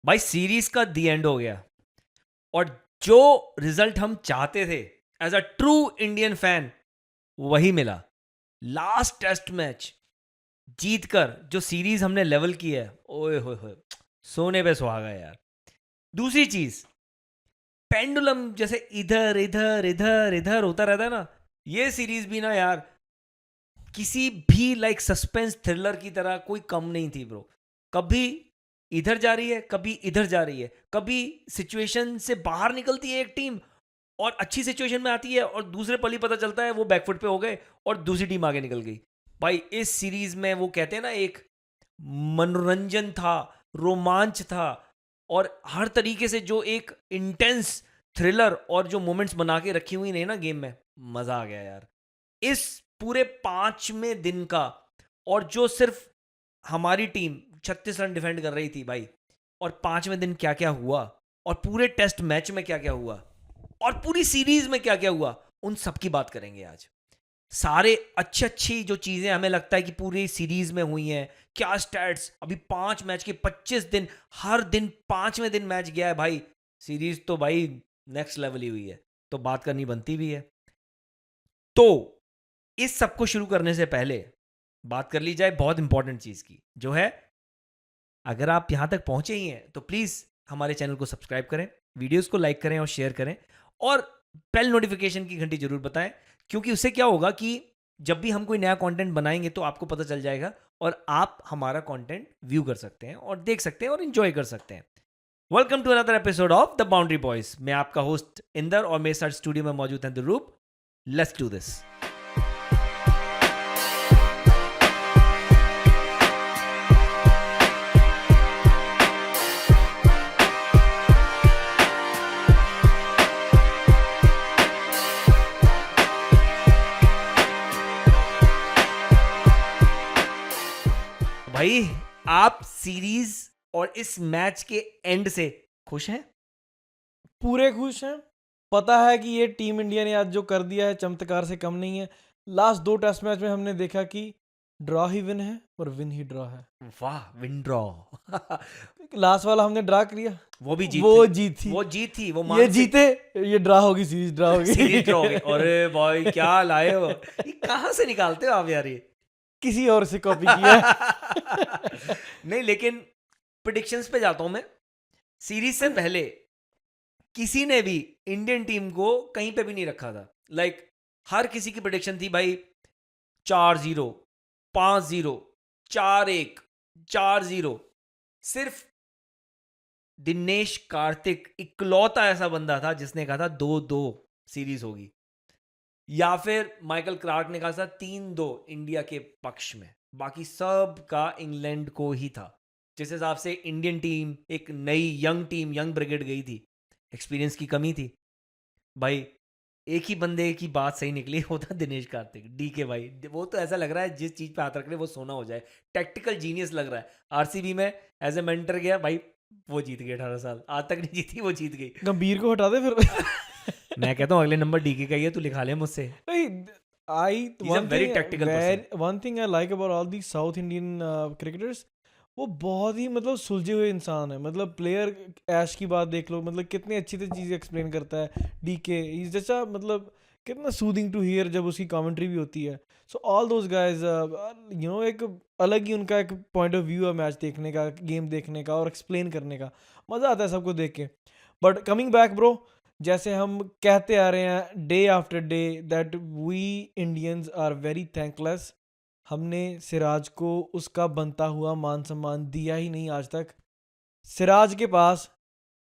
भाई सीरीज का दी एंड हो गया और जो रिजल्ट हम चाहते थे as a true Indian fan वही मिला। लास्ट टेस्ट मैच जीतकर जो सीरीज हमने लेवल की है, ओए होए सोने पे सुहागा यार। दूसरी चीज, पेंडुलम जैसे इधर इधर इधर इधर होता रहता है ना, ये सीरीज भी ना यार किसी भी लाइक सस्पेंस थ्रिलर की तरह कोई कम नहीं थी ब्रो। कभी इधर जा रही है, कभी इधर जा रही है, कभी सिचुएशन से बाहर निकलती है एक टीम और अच्छी सिचुएशन में आती है और दूसरे पल ही पता चलता है वो बैकफुट पे हो गए और दूसरी टीम आगे निकल गई। भाई इस सीरीज में वो कहते हैं ना, एक मनोरंजन था, रोमांच था और हर तरीके से जो एक इंटेंस थ्रिलर और जो मोमेंट्स बना के रखी हुई नहीं ना गेम में, मजा आ गया यार इस पूरे 5वें दिन का। और जो सिर्फ हमारी टीम 36 रन डिफेंड कर रही थी भाई, और 5वें दिन क्या क्या हुआ और पूरे टेस्ट मैच में क्या क्या हुआ और पूरी सीरीज में क्या क्या हुआ, उन सब की बात करेंगे आज। सारे अच्छी अच्छी जो चीजें हमें लगता है कि पूरी सीरीज में हुई हैं, क्या स्टैट्स, अभी 5 मैच के 25 दिन, हर दिन 5वें दिन मैच गया है भाई। सीरीज तो भाई नेक्स्ट लेवल ही हुई है, तो बात करनी बनती भी है। तो इस सब को शुरू करने से पहले बात कर ली जाए बहुत इंपॉर्टेंट चीज की, जो है अगर आप यहां तक पहुंचे ही हैं तो प्लीज हमारे चैनल को सब्सक्राइब करें, वीडियोस को लाइक करें और शेयर करें और बेल नोटिफिकेशन की घंटी जरूर बताएं, क्योंकि उससे क्या होगा कि जब भी हम कोई नया कंटेंट बनाएंगे तो आपको पता चल जाएगा और आप हमारा कंटेंट व्यू कर सकते हैं और देख सकते हैं और एंजॉय कर सकते हैं। Welcome to another episode of the Boundary Boys. मैं आपका होस्ट इंदर और मेरे साथ स्टूडियो में मौजूद हैं ध्रुव। Let's do this. भाई आप सीरीज और इस मैच के एंड से खुश हैं? पूरे खुश हैं। पता है कि ये टीम इंडिया ने आज जो कर दिया है चमत्कार से कम नहीं है। लास्ट 2 टेस्ट मैच में हमने देखा कि ड्रॉ ही विन है और विन ही ड्रॉ है। वाह, विन ड्रॉ। लास्ट वाला हमने ड्रा किया, वो भी जीत वो थी। जीत थी। वो जीत थी, वो ये मानसिक जीते, ये ड्रा होगी, सीरीज ड्रा होगी। सीरीज ड्रॉ हो गई। अरे भाई क्या लाए हो, ये कहाँ से निकालते हो आप यार ये? किसी और से कॉपी किया है। नहीं, लेकिन प्रिडिक्शंस पे जाता हूं मैं। सीरीज से पहले किसी ने भी इंडियन टीम को कहीं पे भी नहीं रखा था। लाइक हर किसी की प्रिडिक्शन थी भाई 4-0, 5-0, 4-1, 4-0। सिर्फ दिनेश कार्तिक इकलौता ऐसा बंदा था जिसने कहा था 2-2 सीरीज होगी, या फिर माइकल क्लार्क ने कहा था 3-2 इंडिया के पक्ष में। बाकी सब का इंग्लैंड को ही था। जिस हिसाब से इंडियन टीम एक नई यंग टीम, यंग ब्रिगेड गई थी, एक्सपीरियंस की कमी थी भाई। एक ही बंदे की बात सही निकली, वो था दिनेश कार्तिक, डी के भाई। वो तो ऐसा लग रहा है जिस चीज पे हाथ रख ले वो सोना हो जाए। टैक्टिकल जीनियस लग रहा है। आरसीबी में एज ए मेंटर गया भाई, वो जीत गए। 18 साल आज तक नहीं जीती, वो जीत गई। गंभीर को हटा दे फिर। मैं कहता हूँ अगले नंबर डीके का ही है, तू लिखा ले मुझसे। He's a very tactical person. One thing I like about all the south Indian cricketers, वो बहुत ही मतलब सुलझे हुए इंसान है। मतलब प्लेयर ऐश की बात देख लो, मतलब कितनी अच्छी से चीज़ें एक्सप्लेन करता है। डीके इज जैसा, मतलब कितना सूदिंग टू हियर जब उसकी कमेंट्री भी होती है। सो ऑल दोज गाइज एक अलग ही उनका एक पॉइंट ऑफ व्यू है मैच देखने का, गेम देखने का और एक्सप्लेन करने का। मज़ा आता है सबको देख के। बट कमिंग बैक ब्रो, जैसे हम कहते आ रहे हैं day after day that we Indians are very thankless. हमने सिराज को उसका बनता हुआ मान सम्मान दिया ही नहीं आज तक। सिराज के पास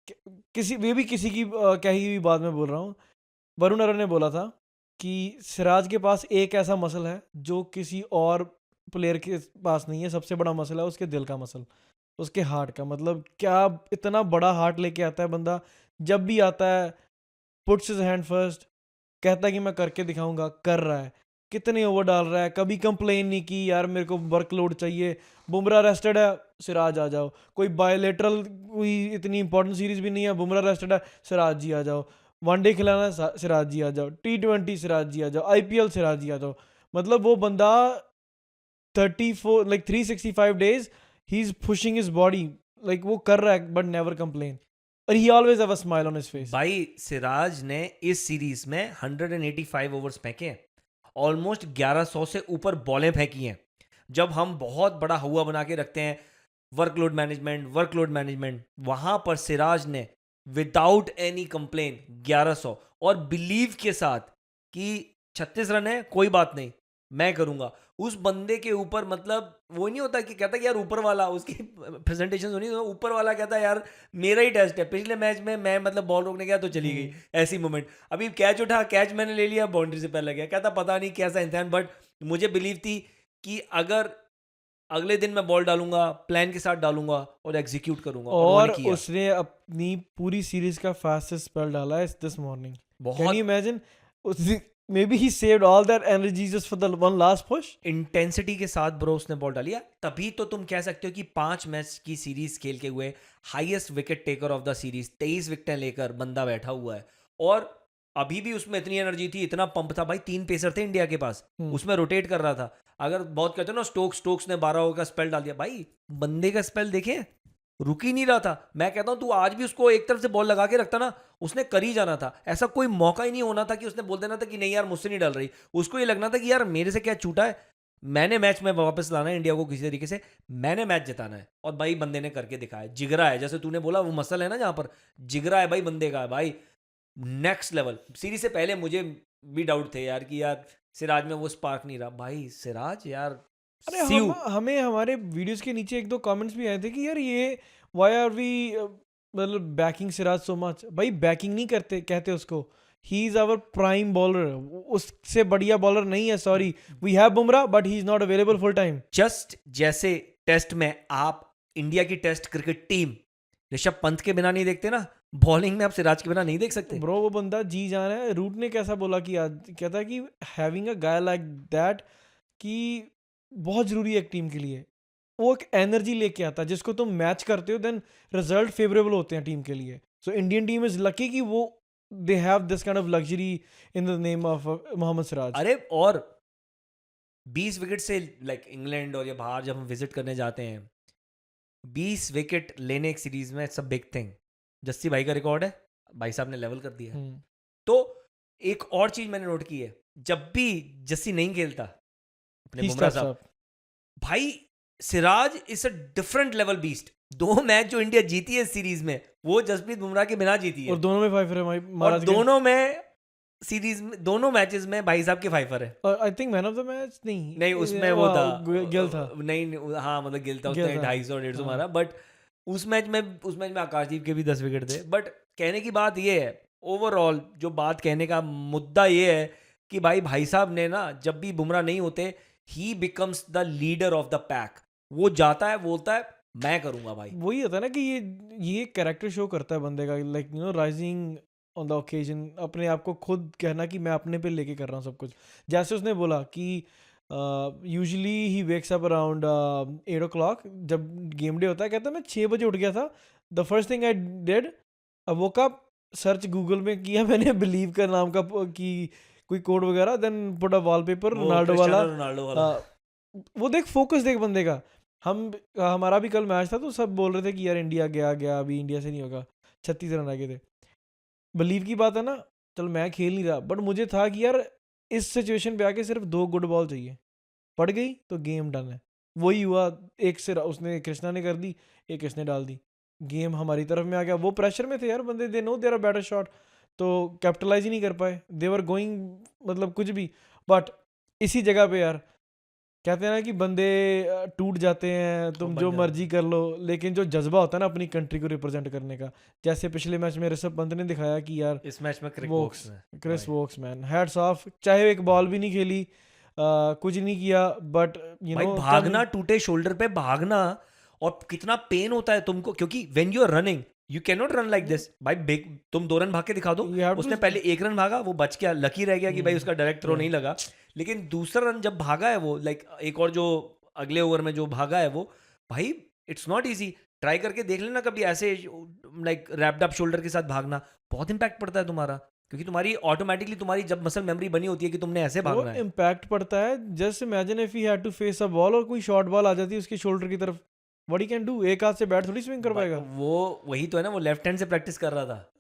किसी, वे भी किसी की कही हुई बात में बोल रहा हूँ, वरुण अरोड़ा ने बोला था कि सिराज के पास एक ऐसा मसल है जो किसी और प्लेयर के पास नहीं है। सबसे बड़ा मसल है उसके दिल का मसल, उसके हार्ट का। मतलब क्या इतना बड़ा हार्ट लेके आता है बंदा। जब भी आता है पुट्स हिज हैंड फर्स्ट, कहता है कि मैं करके दिखाऊंगा, कर रहा है। कितने ओवर डाल रहा है, कभी कंप्लेन नहीं की यार मेरे को वर्कलोड चाहिए। बुमराह रेस्टेड है, सिराज आ जाओ। कोई बायोलेटरल कोई इतनी इंपॉर्टेंट सीरीज भी नहीं है, बुमराह रेस्टेड है, सिराज जी आ जाओ। वनडे खिलाना है, सिराज जी आ जाओ। T20 सिराज जी आ जाओ। IPL सिराज जी आ जाओ। मतलब वो बंदा 34 like 365 days he is pushing his body like वो कर रहा है बट नेवर कंप्लेन, और ही always have a smile on his face. भाई सिराज ने इस सीरीज में 185 ओवर्स फेंके हैं, ऑलमोस्ट 1100 से ऊपर बॉलें फेंकी हैं. जब हम बहुत बड़ा हुआ बना के रखते हैं वर्कलोड मैनेजमेंट, वहां पर सिराज ने विदाउट एनी कंप्लेन 1100 और बिलीव के साथ कि 36 रन है कोई बात नहीं मैं करूंगा. उस बंदे के ऊपर मतलब वो नहीं होता कि कहता कि यार ऊपर वाला, उसकी प्रेजेंटेशन सुनी तो ऊपर वाला कहता यार मेरा ही टेस्ट है, पिछले मैच में मैं मतलब बॉल रोकने गया तो चली गई, ऐसी मोमेंट. अभी कैच उठा, कैच मैंने ले लिया, बाउंड्री से पहले गया, कहता पता नहीं कैसा इंसान. बट मुझे बिलीव थी कि अगर अगले दिन मैं बॉल डालूंगा, प्लान के साथ डालूंगा और एग्जीक्यूट करूंगा, और और उन्होंने किया. उसने अपनी पूरी सीरीज का फास्टेस्ट स्पेल डाला है दिस मॉर्निंग. कैन बहुत you imagine? Maybe he saved all that energy just for the one last push. Intensity के साथ ब्रो उसने बॉल डाली है. तभी तो तुम कह सकते हो कि 5 मैच की सीरीज खेल के हुए highest wicket taker of the series, 23 विकेटें लेकर बंदा बैठा हुआ है. और अभी भी उसमें इतनी एनर्जी थी, इतना पंप था. भाई 3 पेसर थे इंडिया के पास, उसमें रोटेट कर रहा था. अगर बहुत कहते हो ना स्टोक्स ने 12 ओवर का स्पेल डाल दिया, भाई बंदे का स्पेल देखे, रुक ही नहीं रहा था. मैं कहता हूं तू आज भी उसको एक तरफ से बॉल लगा के रखता ना, उसने कर ही जाना था. ऐसा कोई मौका ही नहीं होना था कि उसने बोल देना था कि नहीं यार मुझसे नहीं डाल रही. उसको ये लगना था कि यार मेरे से क्या छूटा है, मैंने मैच में वापस लाना है इंडिया को किसी तरीके से, मैंने मैच जिताना है. और भाई बंदे ने करके दिखाया. जिगरा है, जैसे तूने बोला वो मसल है ना जहां पर जिगरा है भाई बंदे का. भाई नेक्स्ट लेवल. सीरीज से पहले मुझे भी डाउट थे यार कि यार सिराज में वो स्पार्क नहीं रहा. भाई सिराज यार अरे सीयू. हमें हमारे वीडियोस के नीचे 1-2 कमेंट्स भी आए थे कि यार ये व्हाई आर वी मतलब बैकिंग सिराज सो मच. भाई बैकिंग नहीं करते, कहते उसको he is our prime bowler. उससे बढ़िया बॉलर नहीं है. Sorry, we have Bumrah but he is not available full time. Just जैसे टेस्ट में आप इंडिया की test cricket team Rishabh Pant के बिना नहीं देखते ना, बॉलिंग में आप सिराज के बिना नहीं देख सकते. ब्रो वो बंदा जी जान है. रूट ने कैसा बोला कि आज कहता है कि having a guy like that कि बहुत जरूरी है एक टीम के लिए. वो एक एनर्जी लेके आता है जिसको तुम मैच करते हो, देन रिजल्ट फेवरेबल होते हैं टीम के लिए. So Indian team is lucky कि वो they have this kind of luxury in the name of Mohammed Siraj. अरे और 20 विकेट से लाइक इंग्लैंड और या बाहर जब हम विजिट करने जाते हैं, 20 विकेट लेने एक सीरीज में it's a big thing. Jassi भाई का रिकॉर्ड है, भाई साहब ने लेवल कर दिया है. तो एक और चीज मैंने नोट की है, जब भी जस्सी नहीं खेलता अपने He बुमराह steps साहब, up. भाई Siraj is a different level beast. 2 match जो इंडिया जीती है इस सीरीज में वो जसप्रीत बुमराह के बिना जीती है. और दोनों में फाइफर है और महाराज के. दोनों में सीरीज में, दोनों मैचेस में भाई साहब के फाइफर है. और I think man of the match नहीं उसमें वो था गिल था. नहीं हाँ मतलब गिल था, गिल उसने था. 250-150 हाँ. मारा. बट उस मैच में आकाशदीप के भी 10 विकेट थे. बट कहने की बात ये है, ओवरऑल जो बात कहने का मुद्दा ये है कि भाई साहब ने ना जब भी बुमराह नहीं होते, ही becomes the leader of the pack. वो जाता है बोलता है मैं करूंगा भाई. वही होता है ना कि ये कैरेक्टर शो करता है बंदे का, like you know rising on the occasion, अपने आप को खुद कहना कि मैं अपने पे लेके कर रहा हूँ सब कुछ. जैसे उसने बोला कि usually he wakes up around 8 o'clock जब गेम डे होता है. कहता है मैं 6 बजे उठ गया था. The first thing I did, वो कब सर्च गूगल में किया मैंने बिलीव का नाम का कि कोई कोड वगैरह, then put a wallpaper Ronaldo वाला. वो देख फोकस देख बंदे का. हमारा भी कल मैच था तो सब बोल रहे थे कि यार इंडिया गया अभी इंडिया से नहीं होगा. 36 रन आ गए थे. बिलीव की बात है ना, चल मैं खेल नहीं रहा बट मुझे था कि यार इस सिचुएशन पे आके सिर्फ 2 गुड बॉल चाहिए, पड़ गई तो गेम डन है. वही हुआ. एक से उसने कृष्णा ने कर दी, एक इसने डाल दी, गेम हमारी तरफ में आ गया. वो प्रेशर में थे यार बंदे, they know there a better shot, तो कैपिटलाइज ही नहीं कर पाए. दे वर गोइंग मतलब कुछ भी. बट इसी जगह पे यार कहते हैं ना कि बंदे टूट जाते हैं, तुम जो मर्जी कर लो, लेकिन जो जज्बा होता है ना अपनी कंट्री को रिप्रेजेंट करने का, जैसे पिछले मैच में ऋषभ पंत ने दिखाया कि यार इस मैच में Chris Woakes man hats off. चाहे एक बॉल भी नहीं खेली, कुछ नहीं किया, बट यू नो भागना, टूटे शोल्डर पे भागना, और कितना पेन होता है तुमको, क्योंकि when you are running you can not run like this. भाई तुम 2 रन भाग के दिखा दो. उसने पहले 1 रन भागा, वो बच गया, लकी रह गया कि भाई उसका डायरेक्ट थ्रो नहीं लगा. लेकिन दूसरा रन जब भागा है वो, लाइक एक और जो अगले ओवर में जो भागा है वो, भाई इट्स नॉट इजी. ट्राई करके देख लेना कभी ऐसे लाइक रैप्ड अप शोल्डर के साथ भागना, बहुत इंपैक्ट पड़ता है तुम्हारा, क्योंकि तुम्हारी ऑटोमेटिकली तुम्हारी जब मसल मेमोरी बनी होती है कि तुमने ऐसे भागना है, इम्पैक्ट पड़ता है. Just imagine if he had to face a ball और कोई शॉर्ट बॉल आ जाती है उसके शोल्डर की तरफ, व्हाट ही कैन डू, एक हाथ से बैट थोड़ी स्विंग कर पाएगा. वो वही तो है ना, वो लेफ्ट हैंड से प्रैक्टिस कर रहा था.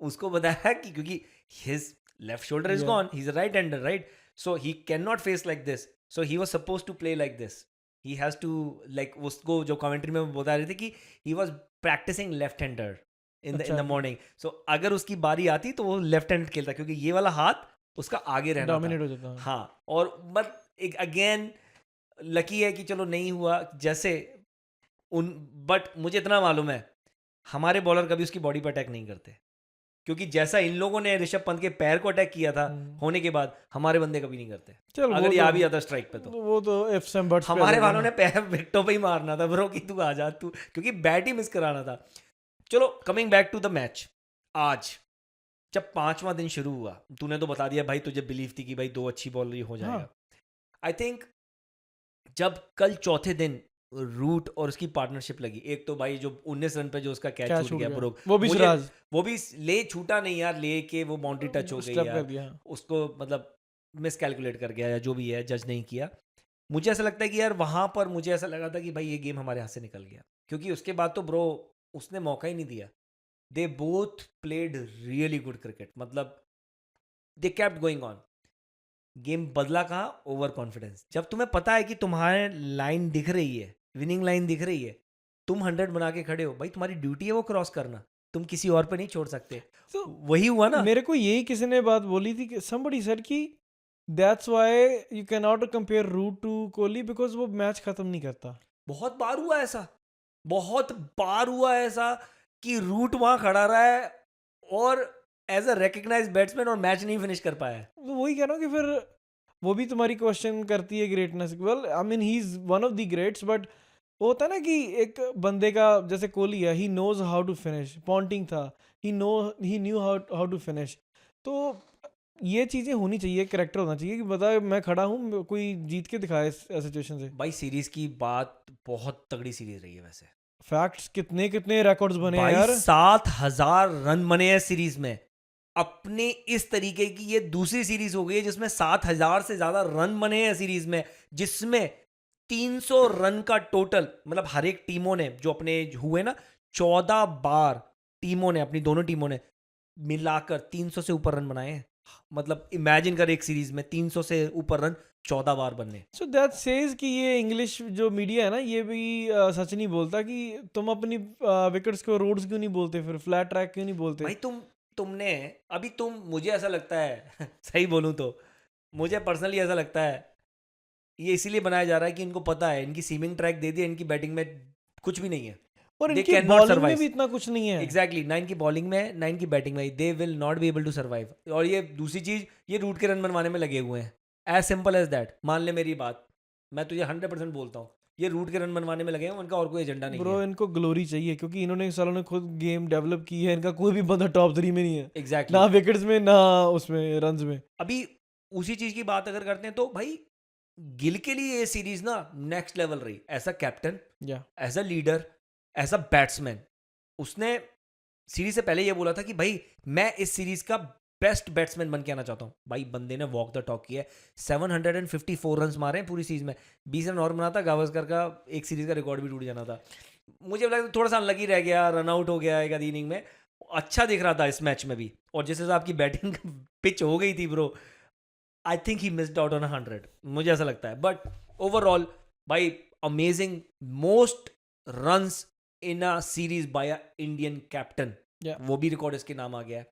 उसको बताया कि क्योंकि his left shoulder is Yeah. Gone, he is a right hander, right? So he can not face like this, so he was supposed to play like this. He has to like, उसको जो commentary में बता रहे थे कि he was practising left hander in the अच्छा. Morning. सो अगर उसकी बारी आती तो वो लेफ्ट हैंड खेलता, क्योंकि ये वाला हाथ उसका आगे रहना था. डोमिनेट हो जाता है. हाँ, और बट एक अगेन लकी है कि चलो नहीं हुआ जैसे उन. बट मुझे इतना मालूम है, हमारे बॉलर कभी उसकी बॉडी पर अटैक नहीं करते, क्योंकि जैसा इन लोगों ने ऋषभ पंत के पैर को अटैक किया था होने के बाद, हमारे बंदे कभी नहीं करते. चल अगर ये आ भी जाता स्ट्राइक पे तो वो तो एफ सैम बट्स पे हमारे अलग है वालों ना. ने पैर विकेटों पे ही मारना था ब्रो, कि तू आ जा तू, क्योंकि बैट ही मिस कराना था. चलो coming back to the match. आज जब 5वां दिन शुरू हुआ, तूने तो बता दिया भाई, तुझे बिलीव थी कि भाई 2 अच्छी बॉल हो जाएगा. हाँ. आई थिंक जब कल चौथे दिन रूट और उसकी पार्टनरशिप लगी, एक तो भाई जो 19 रन पे जो उसका कैच क्या छूट गया ब्रो, वो भी मुझे- सिराज वो भी ले छूटा नहीं यार, ले के वो बाउंड्री टच हो गई स्टेप कर यार, दिया. उसको मतलब मिस कैलकुलेट कर गया या जो भी है, जज नहीं किया. मुझे ऐसा लगता है कि यार वहां पर मुझे ऐसा लगा था कि भाई ये गेम हमारे हाथ से निकल गया, क्योंकि उसके बाद तो ब्रो उसने मौका ही नहीं दिया. They both played really good cricket, मतलब they kept going on. Game बदला कहाँ? Over confidence. जब तुम्हें पता है कि तुम्हारे लाइन दिख रही है, विनिंग लाइन दिख रही है, तुम 100 बना के खड़े हो, भाई तुम्हारी ड्यूटी है वो क्रॉस करना, तुम किसी और पे नहीं छोड़ सकते. तो वही हुआ ना. मेरे को यही किसी ने बात बोली थी कि somebody said कि that's why you cannot compare Root to Kohli because वो मैच खत्म नहीं करता. बहुत बार हुआ ऐसा, बहुत बार हुआ ऐसा कि रूट वहां खड़ा रहा है और एज अ रिकग्नाइज बैट्समैन और मैच नहीं फिनिश कर पाया है. तो वही कह रहा हूँ कि फिर वो भी तुम्हारी क्वेश्चन करती है greatness. Well I mean he is one of the greats, but वो होता है ना कि एक बंदे का जैसे कोहली है, he knows how to finish. Ponting था, he knew how to finish. तो ये चीज़ें होनी चाहिए, करेक्टर होना चाहिए कि बता मैं खड़ा हूँ, कोई जीत के दिखाए इस सिचुएशन से. भाई सीरीज की बात बहुत तगड़ी सीरीज रही है वैसे. फैक्ट्स कितने कितने रिकॉर्ड्स बने हैं भाई यार. 7,000 रन बने हैं सीरीज में. अपने इस तरीके की ये दूसरी सीरीज हो गई है जिसमें 7,000 से ज्यादा रन बने हैं सीरीज में, जिसमें 300 रन का टोटल, मतलब हर एक टीमों ने जो अपने हुए ना 14 बार टीमों ने, अपनी दोनों टीमों ने मिलाकर 300 से ऊपर रन बनाए हैं. मतलब इमेजिन कर, एक सीरीज में 300 से ऊपर रन 14 बार बनने. सो दैट सेज कि ये इंग्लिश जो मीडिया है ना, ये भी सच नहीं बोलता कि तुम अपनी विकेट्स को रोड्स क्यों नहीं बोलते, फिर फ्लैट ट्रैक क्यों नहीं बोलते. भाई तुमने अभी मुझे ऐसा लगता है सही बोलूं तो मुझे पर्सनली ऐसा लगता है ये इसीलिए बनाया जा रहा है कि इनको पता है इनकी सीमिंग ट्रैक दे दी, इनकी बैटिंग में कुछ भी नहीं है. और They इनकी cannot बॉलिंग में survive. भी इतना कुछ नहीं है. एग्जैक्टली, ना इनकी बॉलिंग में ना इनकी बैटिंग में, they will not be able to survive. और ये दूसरी चीज, ये रूट के रन बनवाने में लगे हुए हैं. As simple as that. मान ले मेरी बात, मैं तुझे 100% बोलता हूँ, ये रूट के रन बनवाने में लगे हैं, उनका और कोई एजेंडा नहीं ब्रो है. इनको ग्लोरी चाहिए क्योंकि इन्होंने इस सालों ने खुद गेम डेवलप की है. इनका कोई भी बंदा टॉप 3 में नहीं है, एग्जैक्टली. ना विकेट्स में ना उसमें रन्स में. अभी उसी चीज की बात अगर करते हैं तो भाई गिल के लिए ये सीरीज ना नेक्स्ट लेवल रही. एज अ कैप्टन, या as a leader, as a batsman, उसने सीरीज से पहले ये बोला था कि भाई मैं इस सीरीज का बेस्ट बैट्समैन बन के आना चाहता हूँ. भाई बंदे ने वॉक द टॉक किया है. 754 रन मारे हैं पूरी सीरीज में. 20 रन और बना था, गावस्कर का एक सीरीज का रिकॉर्ड भी टूट जाना था. मुझे लगा थोड़ा सा लगी रह गया, रन आउट हो गया एक आधी इनिंग में. अच्छा दिख रहा था इस मैच में भी. और जिस हिसाब की बैटिंग पिच हो गई थी bro, I think he missed out on 100. मुझे ऐसा लगता है. बट ओवरऑल भाई amazing, most runs in a series by a Indian captain. वो भी रिकॉर्ड इसके नाम आ गया है.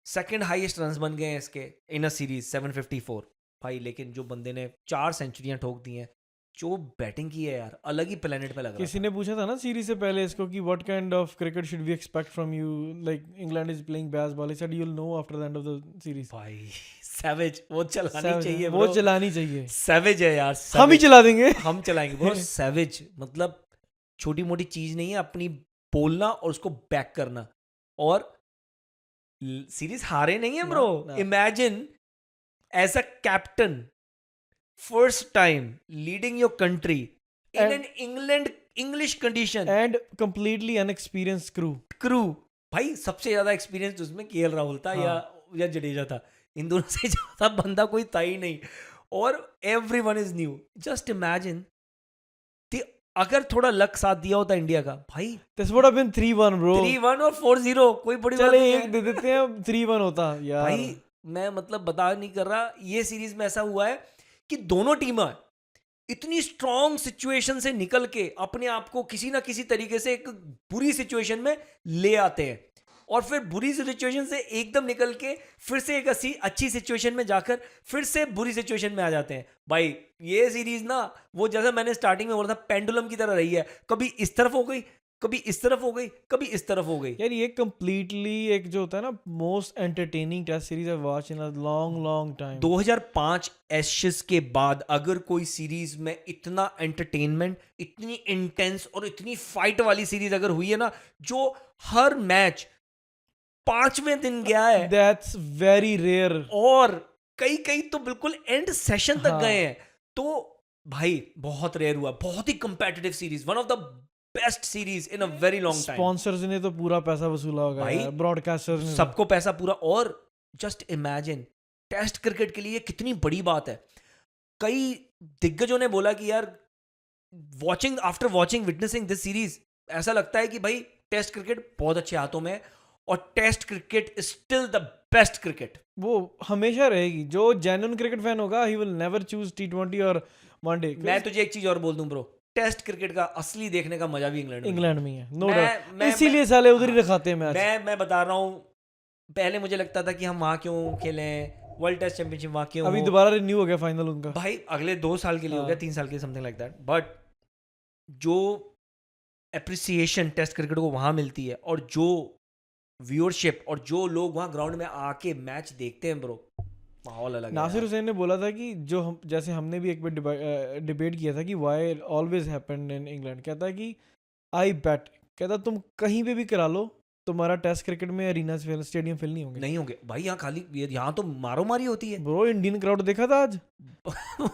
सेकंड हाईएस्ट रन्स बन गए हैं इसके इन अ सीरीज 754 भाई. लेकिन जो बंदे ने 4 सेंचुरियां ठोक दी हैं, जो बैटिंग की है यार, अलग ही प्लेनेट पे लग रहा किसी था. ने पूछा था ना सीरीज से पहले इसको कि what kind of cricket should we expect from you, like England is playing Bazball. He said you will know after the end of the series. भाई सैवेज, वो चलानी चाहिए वो bro. चलानी चाहिए. सैवेज है यार. हम ही savage. चला देंगे. हम चलाएंगे ब्रो. सैवेज मतलब छोटी मोटी चीज नहीं है, अपनी बोलना और उसको बैक करना. और सीरीज हारे नहीं है ब्रो. ना. Imagine as a captain, first time leading your country in And- an England English condition, and completely unexperienced crew. भाई सबसे ज्यादा एक्सपीरियंस उसमें केएल राहुल था. हाँ. या जडेजा था. इन दोनों से ज्यादा बंदा कोई था ही नहीं. और everyone is new. Just imagine the अगर थोड़ा लक साथ दिया होता इंडिया का भाई, this would have been 3-1 bro. 3-1 और 4-0 कोई बड़ी बात चले नहीं एक है दे देते हैं, 3-1 होता यार। भाई। मैं मतलब बता नहीं कर रहा, ये सीरीज में ऐसा हुआ है कि दोनों टीमें इतनी स्ट्रॉन्ग सिचुएशन से निकल के अपने आप को किसी ना किसी तरीके से एक बुरी सिचुएशन में ले आते हैं, और फिर बुरी सिचुएशन से एकदम निकल के फिर से एक अच्छी सिचुएशन में जाकर फिर से बुरी सिचुएशन में आ जाते हैं भाई। ये सीरीज ना, वो जैसा मैंने स्टार्टिंग में बोला था, पेंडुलम की तरह रही है, कभी इस तरफ हो गई, कभी इस तरफ हो गई, कभी इस तरफ हो गई। यार ये कंप्लीटली एक जो होता है ना most entertaining test series I watch in a long long time. 2005 Ashes के बाद अगर कोई सीरीज में इतना एंटरटेनमेंट, इतनी इंटेंस और इतनी फाइट वाली सीरीज अगर हुई है ना, जो हर मैच 5वें दिन गया है, दैट्स वेरी रेयर। और कई कई तो बिल्कुल एंड सेशन तक हाँ। गए हैं, तो भाई बहुत रेयर हुआ, बहुत ही competitive series, one of the best series in a very long time. Sponsors ने तो पूरा पैसा वसूला होगा भाई, यार, ब्रॉडकास्टर्स ने। सबको पैसा पूरा, और जस्ट इमेजिन टेस्ट क्रिकेट के लिए कितनी बड़ी बात है। कई दिग्गजों ने बोला कि यार watching after watching witnessing this series, ऐसा लगता है कि भाई टेस्ट क्रिकेट बहुत अच्छे हाथों में है, और test cricket is still the best cricket. वो हमेशा रहेगी। जो जेन्युइन क्रिकेट फैन होगा he will never choose T20 और वनडे। मैं तुझे एक चीज और बोल दूं ब्रो, टेस्ट क्रिकेट का असली देखने का मजा भी इंग्लैंड में है। इंग्लैंड में ही है, नो मैं- डाउट। मैं- इसीलिए साले उधर ही रखाते हैं मैच। मैं बता रहा हूँ, पहले मुझे लगता था कि हम वहां क्यों खेलें, वर्ल्ड टेस्ट चैंपियनशिप वहां क्यों अभी हो। दोबारा रिन्यू हो गया फाइनल उनका। भाई अगले 2 साल के लिए हो गया, हाँ। 3 साल के लिए, समथिंग लाइक दैट। बट जो एप्रिसिएशन टेस्ट क्रिकेट को वहां मिलती है, और जो व्यूअरशिप, और जो लोग वहां ग्राउंड में आके मैच देखते हैं ब्रो, माहौल अलग है नासिर यार। हुसैन ने बोला था कि जो हम, जैसे हमने भी एक बार डिबेट किया था कि why always happened in England, कहता है कि आई बेट, कहता तुम कहीं पे भी करा लो, तुम्हारा टेस्ट क्रिकेट में अरीना स्टेडियम फिल नहीं होंगे। नहीं होंगे भाई, यहाँ खाली, यहाँ तो मारो मारी होती है। ब्रो इंडियन क्राउड देखा था आज,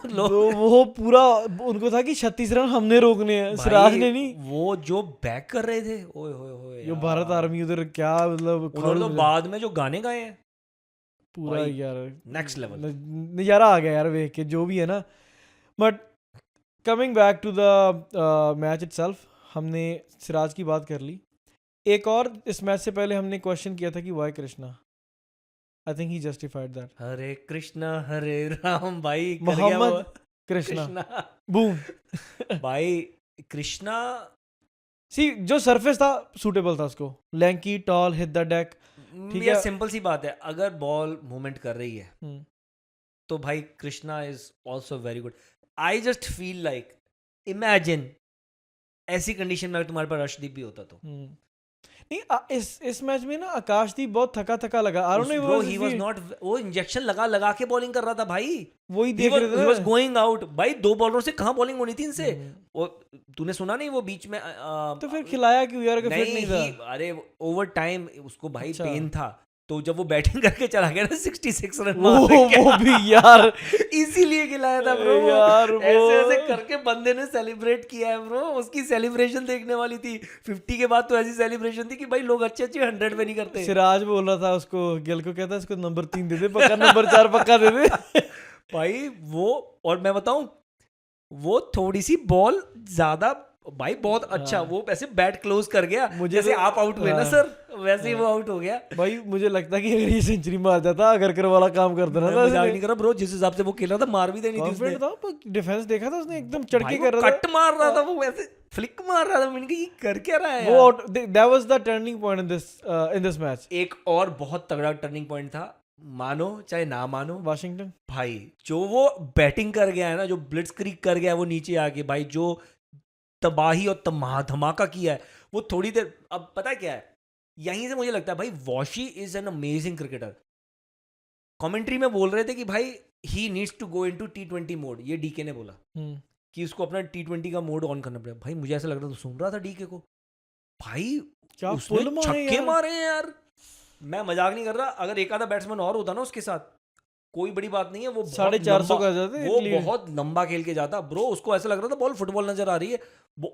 लोग तो वो पूरा उनको था कि 36 रन हमने रोकने हैं, सिराज भाई, ने नहीं। वो जो बैक कर रहे थे, ओए होए होए जो यार। भारत आर्मी उधर क्या मतलब उन्होंने तो बाद में जो गाने गाए हैं, पूरा भाई, यार next level। नज़ारा आ गया यार वेख के, जो भी है ना। But coming back to the match itself, हमने सिराज की बात कर ली। एक और इस मैच से पहले हमने क्वेश्चन किया था कि why Krishna, I think he justified that. Hare Krishna Hare Ram, भाई कर गया वो। मोहम्मद कृष्णा, बूम। भाई कृष्णा, सी जो सरफेस था सूटेबल था उसको, lanky tall hit the deck. ठीक ये है। सिंपल सी बात है, अगर बॉल मूवमेंट कर रही है तो भाई Krishna is also very good. I just feel like, imagine ऐसी कंडीशन में तुम्हारे पास अर्शदीप भी होता तो। नहीं इस मैच में ना आकाशदीप बहुत थका थका लगा। I don't know Bro, he was not, वो इंजेक्शन लगा लगा के बॉलिंग कर रहा था भाई, वही देख रहे थे। he was going out भाई, 2 बॉलरों से कहाँ बॉलिंग होनी थी इनसे। वो तूने सुना नहीं वो बीच में तो फिर खिलाया क्यों यार, अगर फिट नहीं था? अरे ओवर टाइम उसको भाई अच्छा। पेन था, तो जब वो बैटिंग करके चला गया ना 66 रन वो मार के, वो भी यार इसीलिए खिलाया था ब्रो यार, ऐसे वो- ऐसे करके बंदे ने सेलिब्रेट किया है ब्रो। उसकी सेलिब्रेशन देखने वाली थी। 50 के बाद तो ऐसी सेलिब्रेशन थी कि भाई लोग अच्छे अच्छे 100 पे नहीं करते। सिराज बोल रहा था उसको, गिल को कहता है इसको नंबर 3 दे दे पक्का, नंबर 4 पक्का दे दे। भाई वो, और मैं बताऊं, वो थोड़ी सी बॉल ज्यादा, भाई बहुत अच्छा, हाँ। वो ऐसे बैट क्लोज कर गया, मुझे जैसे तो- आप आउट हुए ना हाँ। सर, वैसे ही वो आउट हो गया। भाई मुझे लगता है कि अगर ये सेंचुरी मार जाता, अगर वाला काम कर देना मैं था, मजाक नहीं कर रहा ब्रो, जिस हिसाब से वो खेल रहा था मार भी देनी थी उसने। कॉन्फिडेंट था, पर डिफेंस देखा था उसने एकदम चढ़ भाई के वो कर रहा था। कट मार रहा था, वो वैसे फ्लिक मार रहा था, मैंने कहा ये कर क्या रहा है वो यार? That was the turning point in this match. एक और बहुत तगड़ा टर्निंग पॉइंट था, मानो चाहे ना मानो वाशिंगटन भाई, जो वो बैटिंग कर गया है ना, जो ब्लिट्जक्रीग कर गया है वो नीचे आके, भाई जो तबाही और धमाका किया है वो थोड़ी देर। अब पता है क्या है, यहीं से मुझे लगता है भाई Washy is an amazing cricketer. Commentary में बोल रहे थे कि भाई he needs to go into T20 mode, ये डीके ने बोला कि उसको अपना T20 का मोड ऑन करना पड़ेगा। भाई मुझे ऐसा लग रहा था, सुन रहा था डीके को, भाई क्या उसने पुल मारे छक्के यार। मारे हैं यार। मैं मजाक नहीं कर रहा, अगर एक आधा बैट्समैन और होता ना उसके साथ, कोई बड़ी बात नहीं है, वो बहुत 450 लंबा- का जाते वो बहुत लंबा खेल के जाता ब्रो। उसको ऐसा लग रहा था बॉल फुटबॉल नजर आ रही है,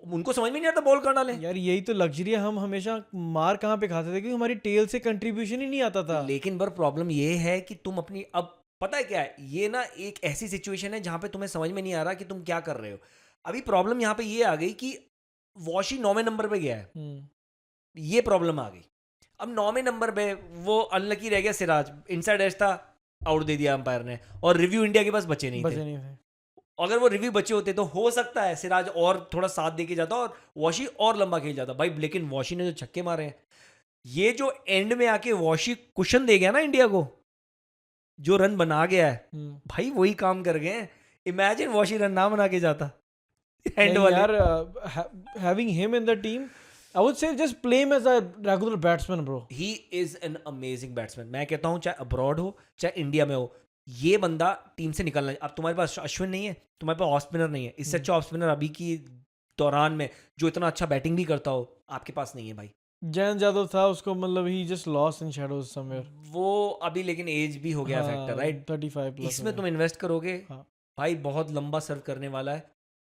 उनको समझ में नहीं आता बॉल कहाँ डालें। यार यही तो लग्जरी है, हम हमेशा मार कहाँ पे खाते थे क्योंकि हमारी टेल से कंट्रीब्यूशन ही नहीं आता था। लेकिन पर प्रॉब्लम ये है कि तुम अपनी, अब पता है क्या है, ये ना एक ऐसी सिचुएशन है जहां पे तुम्हें समझ में नहीं आ रहा कि तुम क्या कर रहे हो। अभी प्रॉब्लम यहाँ पे ये आ गई कि वॉशी 9वें नंबर पे गया है, ये प्रॉब्लम आ गई। अब 9वें नंबर पे वो अनलकी रह गया सिराज, इनसाइड एज था, आउट दे दिया अंपायर ने, और रिव्यू इंडिया के पास बचे नहीं थे। बचे नहीं थे। अगर वो रिव्यू बचे होते तो हो सकता है सिराज और थोड़ा साथ दे के जाता और वॉशी और लंबा खेल जाता भाई, लेकिन वॉशी ने जो छक्के मारे हैं, ये जो एंड में आके वॉशी कुशन दे गया ना इंडिया को, जो रन बना गया है भाई, वही काम कर गए हैं। इमेजिन वॉशी रन ना बना के जाता एंड नहीं वाले। यार, having him in the team, I would say just play him as a regular batsman, bro. He is an amazing batsman. मैं कहता हूँ चाहे अब्रॉड हो चाहे इंडिया में हो, ये बंदा टीम से निकलना है। अब तुम्हारे पास अश्विन नहीं है, तुम्हारे पास ऑफ स्पिनर नहीं है, इससे अच्छा ऑफ स्पिनर अभी की दौरान में जो इतना अच्छा बैटिंग भी करता हो आपके पास नहीं है भाई। जयंत यादव था, उसको मतलब he just lost in shadows somewhere. वो अभी लेकिन एज भी हो गया फैक्टर, राइट? 35 plus. इसमें तुम इन्वेस्ट करोगे हाँ। भाई, बहुत लंबा सर्व करने वाला है,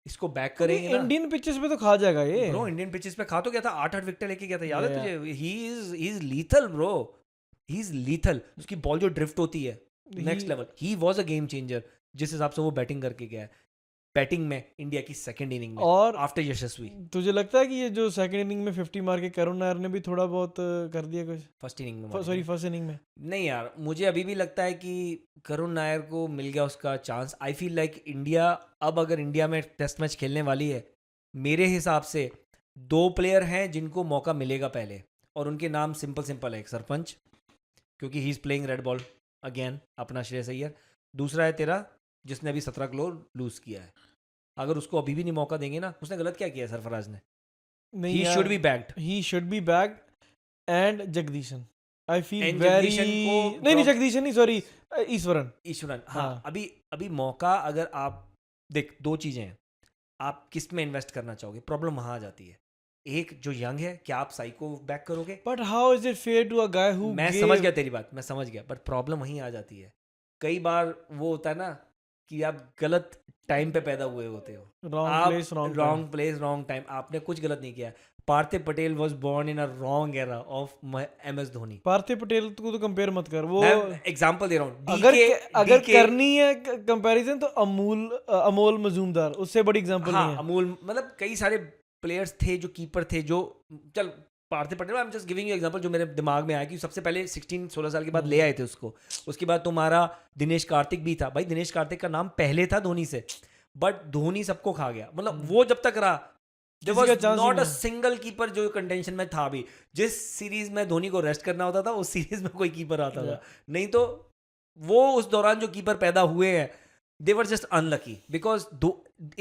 इसको बैक करेंगे ना। इंडियन पिचेस पे तो खा जाएगा ये ब्रो इंडियन पिचेस पे खा तो गया था, 8 विकेट लेके गया था, याद है Yeah. तुझे? He is lethal bro, he is lethal. उसकी बॉल जो ड्रिफ्ट होती है next level, he was a game changer जिस हिसाब से वो बैटिंग करके गया है। बैटिंग में इंडिया की सेकंड इनिंग में और आफ्टर यशस्वी, तुझे लगता है कि ये जो सेकंड इनिंग में 50 मार के करुण नायर ने भी थोड़ा बहुत कर दिया कुछ? फर्स्ट इनिंग में सॉरी, फर्स्ट इनिंग में नहीं यार, मुझे अभी भी लगता है कि करुण नायर को मिल गया उसका chance. I feel like India अब अगर इंडिया में टेस्ट मैच खेलने वाली है, मेरे हिसाब से 2 प्लेयर हैं जिनको मौका मिलेगा पहले, और उनके नाम सिंपल है। एक सरपंच, क्योंकि he is playing red ball again, अपना श्रेयस अय्यर। दूसरा है तेरा, जिसने अभी 17 करोड़ लूज किया है। अगर उसको अभी भी नहीं मौका देंगे ना, उसने गलत क्या किया है सरफराज ने? नहीं he should be backed. He should be back. And Jagadeesan, I feel And very Jagadeesan को नहीं जगदीशन नहीं, सॉरी, ईश्वरन। हाँ, हाँ। अभी मौका, अगर आप देख, 2 चीजें हैं, आप किस में इन्वेस्ट करना चाहोगे, प्रॉब्लम वहां आ जाती है। एक जो यंग है, क्या आप साई को बैक करोगे? But how is it fair to a guy who मैं समझ गया तेरी बात, मैं समझ गया, बट प्रॉब्लम वहीं आ जाती है। कई बार वो होता है ना कि आप गलत टाइम पे पैदा हुए होते हो, रॉन्ग प्लेस रॉन्ग टाइम। आपने कुछ गलत नहीं किया। Parthiv Patel was born in a wrong era of MS Dhoni. Parthiv Patel को तो कंपेयर मत कर, वो एग्जांपल दे रहा हूँ। अगर करनी है कंपैरिजन तो अमोल मजूमदार उससे बड़ी एग्जांपल नहीं है। अमूल, मतलब कई सारे प्लेयर्स थे जो कीपर थे, जो चल Parthiv Patel, I am just giving you example जो मेरे दिमाग में आया कि सबसे पहले 16-16 साल के बाद ले आए थे उसको। उसके बाद तुम्हारा दिनेश कार्तिक भी था भाई, दिनेश कार्तिक का नाम पहले था धोनी से, बट धोनी सबको खा गया। मतलब वो जब तक रहा, there was not a single keeper जो कंटेंशन में था। भी जिस सीरीज में धोनी को रेस्ट करना होता था, उस सीरीज में कोई कीपर आता था, नहीं तो वो उस दौरान जो कीपर पैदा हुए हैं, they were just unlucky because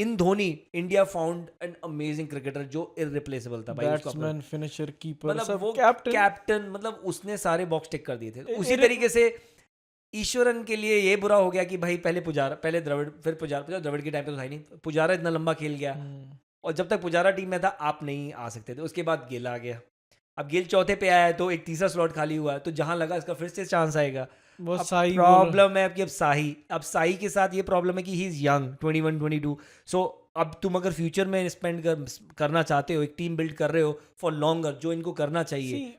in Dhoni India found an amazing cricketer जो irreplaceable था भाई। बैट्समैन, फिनिशर, कीपर, मतलब सब, वो कैप्टन, मतलब उसने सारे बॉक्स टिक कर दिए थे। उसी तरीके से ईश्वरन के लिए ये बुरा हो गया कि भाई पहले पुजारा, पहले द्रविड़, फिर पुजारा। द्रविड़ के टाइम पे तो था ही नहीं, पुजारा इतना लंबा खेल गया, और जब तक पुजारा टीम में था आप नहीं आ सकते थे। उसके बाद गेल आ गया, अब गेल चौथे पे आया है तो एक तीसरा स्लॉट खाली हुआ है, तो जहां लगा इसका फिर से चांस आएगा। प्रॉब्लम है कि अब साई के साथ ये प्रॉब्लम है कि ही इज यंग, 21-22। सो अब तुम अगर फ्यूचर में स्पेंड करना चाहते हो, एक टीम बिल्ड कर रहे हो फॉर लॉन्गर, जो इनको करना चाहिए।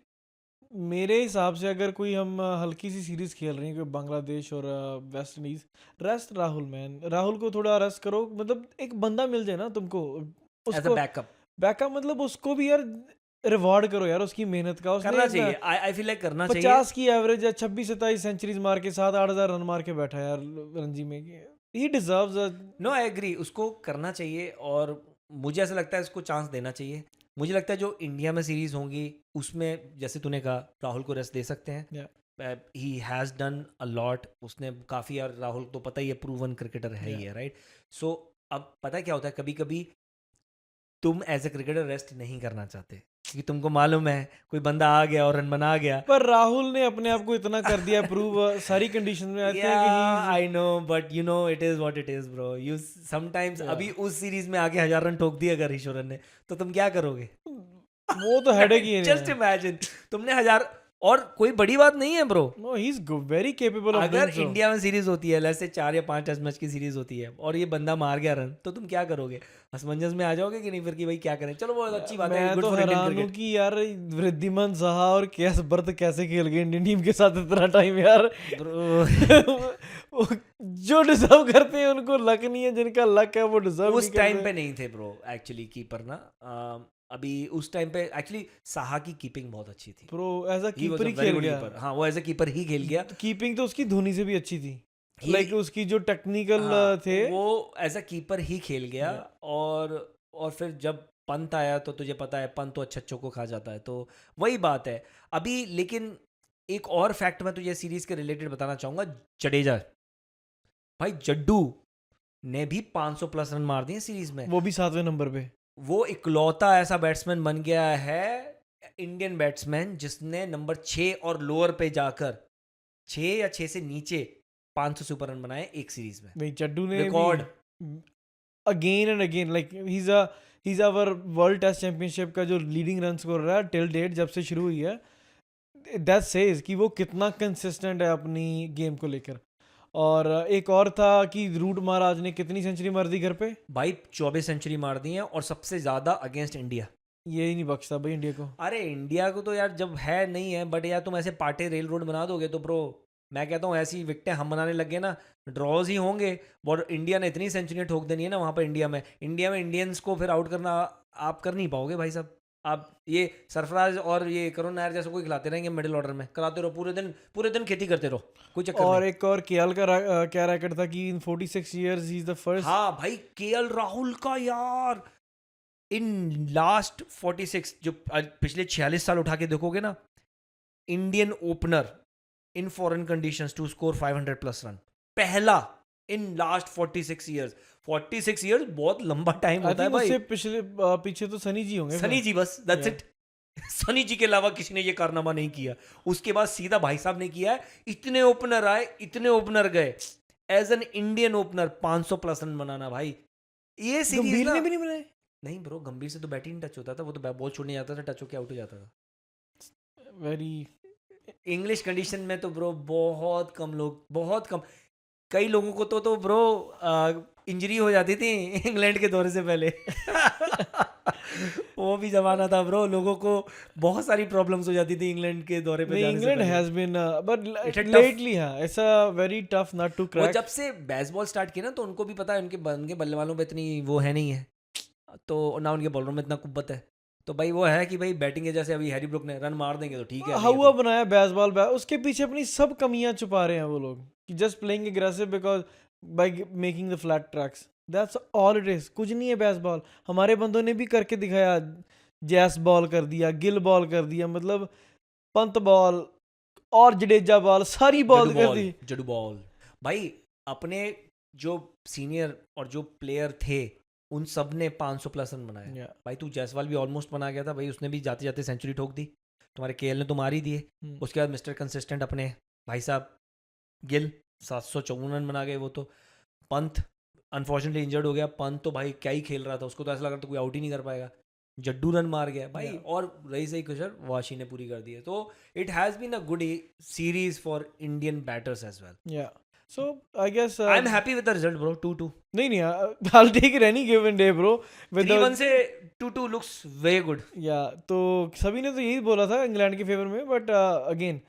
मेरे हिसाब से अगर कोई हम हल्की सी सीरीज खेल रहे हैं, कोई बांग्लादेश और West Indies, rest Rahul man, Rahul को थोड़ा रेस्ट करो। मतलब एक बंदा मिल जाए ना तुमको, उसको बैकअप, मतलब उसको भी यार रिवॉर्ड करो यार, उसकी मेहनत का करना चाहिए। आई फील लाइक करना चाहिए। 50 की एवरेज है, 26-27 सेंचुरीज मार के 7-8 रन मार के बैठा यार रणजी में। He deserves. No, I agree, उसको करना चाहिए, और मुझे ऐसा लगता है इसको चांस देना चाहिए। मुझे लगता है जो इंडिया में सीरीज होंगी उसमें, जैसे तूने कहा, राहुल को रेस्ट दे सकते हैं। He has done a lot, उसने काफ़ी, यार राहुल तो पता ही है प्रूवन क्रिकेटर है ही है, राइट? सो अब पता है क्या होता है, कभी कभी तुम एज ए क्रिकेटर रेस्ट नहीं करना चाहते क्योंकि तुमको मालूम है कोई बंदा आ गया और रन बना गया। पर राहुल ने अपने आप को इतना कर दिया प्रूव सारी कंडीशन में। I know, but you know it is what it is bro. You sometimes, अभी उस सीरीज में आके 1000 रन ठोक दिए अगर ईश्वरन ने, तो तुम क्या करोगे? वो तो हेडेक ही है। जस्ट इमेजिन तुमने 1000, और कोई बड़ी बात नहीं है bro, no he is very capable of अगर डूइंग सो. इंडिया में सीरीज होती है, जैसे 4 या 5 टेस्ट मैच की सीरीज होती है और ये बंदा मार गया रन, तो तुम क्या करोगे? असमंजस में आ जाओगे कि नहीं फिर कि भाई क्या करें? चलो बहुत अच्छी बात है, मैं गुड तो फॉर इंडियन हैरान हूँ क्रिकेट। कि यार वृद्धिमान साहा और केएस बर्थ कैसे खेल गए इंडियन टीम के साथ इतना टाइम यार. ब्रो वो जो डिजर्व करते हैं उनको लक नहीं है, जिनका लक है वो डिजर्व नहीं उस टाइम करते. पे नहीं थे ब्रो एक्चुअली कीपर ना, अभी उस टाइम पे एक्चुअली साहा की कीपिंग बहुत अच्छी थी। Pro as a he was keeper a he very खेल गुड गया. कीपर, हाँ वो एज अ कीपर ही खेल गया। कीपिंग तो उसकी धोनी से भी अच्छी थी. He- लाइक उसकी जो टेक्निकल हाँ, थे. वो एज अ कीपर ही खेल गया। Yeah. और फिर जब पंत आया तो तुझे पता है पंत तो अच्छों को खा जाता है, तो वही बात है अभी। लेकिन एक और फैक्ट मैं तुझे सीरीज के रिलेटेड बताना चाहूंगा। जडेजा भाई, जड्डू ने भी 500 प्लस रन मार दिए सीरीज में। वो भी 7वें नंबर पे. वो इकलौता ऐसा बैट्समैन बन गया है, इंडियन बैट्समैन, जिसने नंबर 6 और लोअर पे जाकर 6 या 6 से नीचे 500 सुपर रन बनाए एक सीरीज में। नहीं चड्डू ने record again and again like he is our world test championship का जो लीडिंग रन स्कोर रहा है टिल डेट जब से शुरू हुई है. दैट सेज कि वो कितना कंसिस्टेंट है अपनी गेम को लेकर. और एक और था कि रूट महाराज ने कितनी सेंचुरी मार दी घर पे. भाई 24 सेंचुरी मार दी है और सबसे ज्यादा अगेंस्ट इंडिया। ये ही नहीं बख्शता भाई इंडिया को. अरे इंडिया को तो यार जब है नहीं है, बट यार तुम ऐसे पाटे रेल रोड बना दोगे तो ब्रो, मैं कहता हूँ ऐसी विकेटें हम बनाने लग गए ना, ड्रॉज ही होंगे। और इंडिया ने इतनी सेंचुरियां ठोक देनी है ना वहाँ पर, इंडिया में इंडियंस को फिर आउट करना आप कर नहीं पाओगे भाई साहब। आप ये सरफराज और ये करुण नायर जैसे कोई खिलाते रहेंगे मिडिल ऑर्डर में, कराते रहो पूरे दिन खेती करते रहो, कोई चक्कर और नहीं। एक और केएल का क्या रैकेट था कि इन 46 years he is the first. हाँ भाई, केएल राहुल का यार इन लास्ट 46 जो पिछले 46 साल उठा के देखोगे ना, Indian opener in foreign conditions to score 500 plus run, पहला इन लास्ट 46 इयर्स। 46 इयर्स बहुत लंबा टाइम आई होता है थिंक भाई। उससे पीछे तो सनी जी होंगे. सनी जी, बस दैट्स Yeah. इट। सनी जी के अलावा किसी ने ये कारनामा नहीं किया। उसके बाद सीधा भाई साहब ने किया है। इतने ओपनर आए, इतने ओपनर गए, as an Indian opener 500 plus run बनाना भाई, ये सीरीज गंभीर ना। ने भी नहीं बनाए. नहीं ब्रो, गंभीर से तो बैट ही नहीं टच होता था, वो तो बॉल छोड़ने जाता था, टच होके आउट हो जाता था। वेरी. इंग्लिश कंडीशन में तो ब्रो बहुत कम लोग, बहुत कम, कई लोगों को तो ब्रो इंजरी हो जाती थी इंग्लैंड के दौरे से पहले वो भी जमाना था ब्रो, लोगों को बहुत सारी प्रॉब्लम्स हो जाती थी इंग्लैंड के दौरे पे नहीं जाने से इंग्लैंड पहले। Has been but It's a tough- lately हाँ it's a very tough nut to वो क्रैक. जब से बेसबॉल स्टार्ट किया ना, तो उनको भी पता है उनके बल्ले वालों पे इतनी वो है नहीं है, तो ना उनके बॉलरों में इतना कुब्बत है, तो भाई वो है कि भाई बैटिंग है, जैसे अभी हैरी ब्रुक ने रन मार देंगे तो ठीक है। हवा बनाया बेसबॉल उसके पीछे अपनी सब कमियां छुपा रहे हैं वो लोग कि just playing aggressive because by making the flat tracks. That's all it is. कुछ नहीं है बेसबॉल. हमारे बंदों ने भी करके दिखाया. जैस बॉल कर दिया, गिल बॉल कर दिया, मतलब पंत बॉल और जडेजा बॉल, सारी बॉल कर दी. जडू बॉल भाई, अपने जो सीनियर और जो प्लेयर थे उन सब ने 500 प्लस रन बनाए। Yeah. भाई तू जायसवाल भी ऑलमोस्ट बना गया था भाई, उसने भी जाते जाते सेंचुरी ठोक दी। तुम्हारे केएल ने तो मार ही दिए। उसके बाद मिस्टर कंसिस्टेंट अपने भाई साहब गिल 754 रन बना गए। वो तो पंत अनफॉर्चुनेटली इंजर्ड हो गया। पंत तो भाई क्या ही खेल रहा था, उसको तो ऐसा लग रहा था कोई आउट ही नहीं कर पाएगा। जड्डू रन मार गया भाई। Yeah. और रही सही कुशल वाशी ने पूरी कर दी है। तो it has been a good series for Indian batters as well. Yeah. So I guess I am happy with the result bro. 2-2 नहीं I'll take it any given day bro. With the 3-1 से 2-2 looks very good। या तो सभी ने तो यही बोला था इंग्लैंड के फेवर में, but again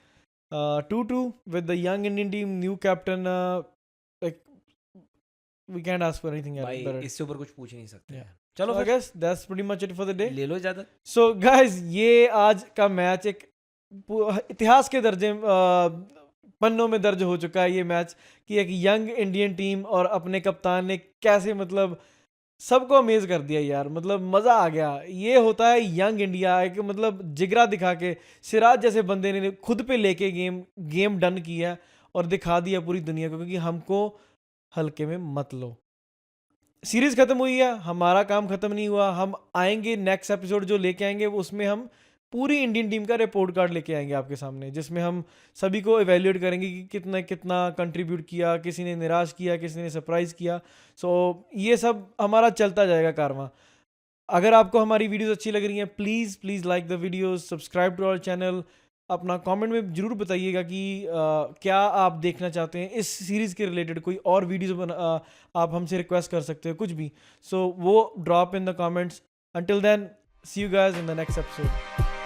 2-2 with the young Indian team, new captain, like we can't ask for anything भाई बेटर. इससे ऊपर कुछ पूछ ही नहीं सकते। Yeah. चलो आई फिर guess that's pretty much it for the day. ले लो ज्यादा। सो गाइस ये आज का मैच एक इतिहास के दर्जे पन्नों में दर्ज हो चुका है ये मैच कि एक यंग इंडियन टीम और अपने कप्तान ने कैसे मतलब सबको अमेज कर दिया यार. मतलब मज़ा आ गया. ये होता है यंग इंडिया, एक मतलब जिगरा दिखा के सिराज जैसे बंदे ने खुद पे लेके गेम डन किया और दिखा दिया पूरी दुनिया को, क्योंकि हमको हल्के में मत लो. सीरीज खत्म हुई है, हमारा काम खत्म नहीं हुआ. हम आएंगे नेक्स्ट एपिसोड जो लेके आएंगे उसमें हम पूरी इंडियन टीम का रिपोर्ट कार्ड लेके आएंगे आपके सामने, जिसमें हम सभी को इवेल्युएट करेंगे कि कितना कितना कंट्रीब्यूट किया, किसी ने निराश किया, किसी ने सरप्राइज किया. सो ये सब हमारा चलता जाएगा कारवां. अगर आपको हमारी वीडियोस अच्छी लग रही हैं please like the videos, subscribe to our channel, अपना कमेंट में ज़रूर बताइएगा कि क्या आप देखना चाहते हैं इस सीरीज़ के रिलेटेड, कोई और वीडियोज़ आप हमसे रिक्वेस्ट कर सकते हो, कुछ भी. सो वो drop in the comments. Until then, see you guys in the next episode.